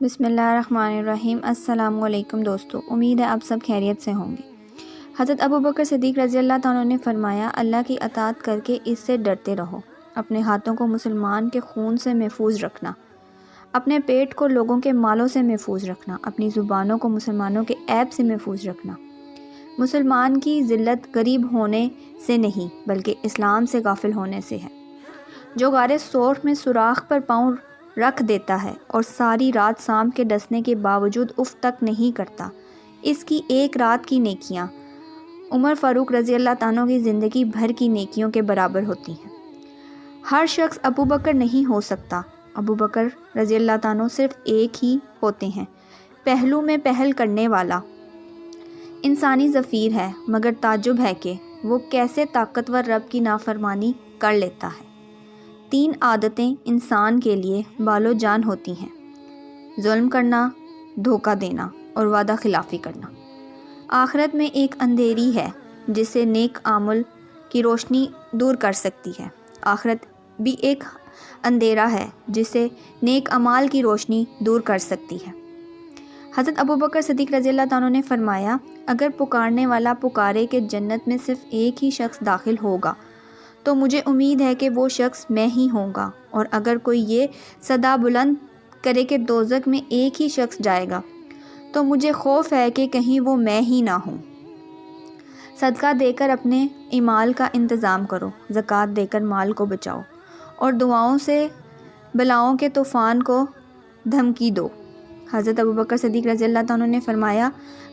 بسم اللہ الرحمن الرحیم۔ السلام علیکم دوستو، امید ہے آپ سب خیریت سے ہوں گے۔ حضرت ابوبکر صدیق رضی اللہ تعالیٰ نے فرمایا، اللہ کی اطاعت کر کے اس سے ڈرتے رہو، اپنے ہاتھوں کو مسلمان کے خون سے محفوظ رکھنا، اپنے پیٹ کو لوگوں کے مالوں سے محفوظ رکھنا، اپنی زبانوں کو مسلمانوں کے عیب سے محفوظ رکھنا۔ مسلمان کی ذلت غریب ہونے سے نہیں بلکہ اسلام سے غافل ہونے سے ہے۔ جو غار ثور میں سوراخ پر پاؤں رکھ دیتا ہے اور ساری رات سانپ کے ڈسنے کے باوجود اف تک نہیں کرتا، اس کی ایک رات کی نیکیاں عمر فاروق رضی اللہ تعالیٰ کی زندگی بھر کی نیکیوں کے برابر ہوتی ہیں۔ ہر شخص ابوبکر نہیں ہو سکتا۔ ابوبکر رضی اللہ تعالیٰ صرف ایک ہی ہوتے ہیں، پہلو میں پہل کرنے والا، انسانی ظفیر ہے، مگر تعجب ہے کہ وہ کیسے طاقتور رب کی نافرمانی کر لیتا ہے۔ 3 عادتیں انسان کے لیے بال و جان ہوتی ہیں: ظلم کرنا، دھوکہ دینا اور وعدہ خلافی کرنا۔ آخرت میں ایک اندھیری ہے جسے نیک اعمال کی روشنی دور کر سکتی ہے۔ آخرت بھی ایک اندھیرا ہے جسے نیک اعمال کی روشنی دور کر سکتی ہے۔ حضرت ابوبکر صدیق رضی اللہ تعالیٰ نے فرمایا، اگر پکارنے والا پکارے کہ جنت میں صرف ایک ہی شخص داخل ہوگا تو مجھے امید ہے کہ وہ شخص میں ہی ہوں گا، اور اگر کوئی یہ صدا بلند کرے کہ دوزخ میں ایک ہی شخص جائے گا تو مجھے خوف ہے کہ کہیں وہ میں ہی نہ ہوں۔ صدقہ دے کر اپنے اعمال کا انتظام کرو، زکوٰۃ دے کر مال کو بچاؤ اور دعاؤں سے بلاؤں کے طوفان کو دھمکی دو۔ حضرت ابوبکر صدیق رضی اللہ تعالیٰ نے فرمایا،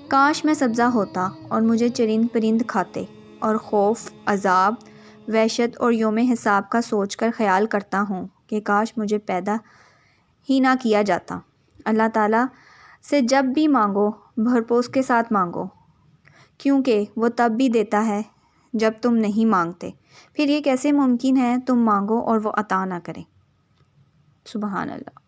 کاش میں سبزہ ہوتا اور مجھے چرند پرند کھاتے، اور خوف، عذاب، وحشت اور یوم حساب کا سوچ کر خیال کرتا ہوں کہ کاش مجھے پیدا ہی نہ کیا جاتا۔ اللہ تعالیٰ سے جب بھی مانگو بھرپوش کے ساتھ مانگو، کیونکہ وہ تب بھی دیتا ہے جب تم نہیں مانگتے۔ پھر یہ کیسے ممکن ہے تم مانگو اور وہ عطا نہ کرے؟ سبحان اللہ۔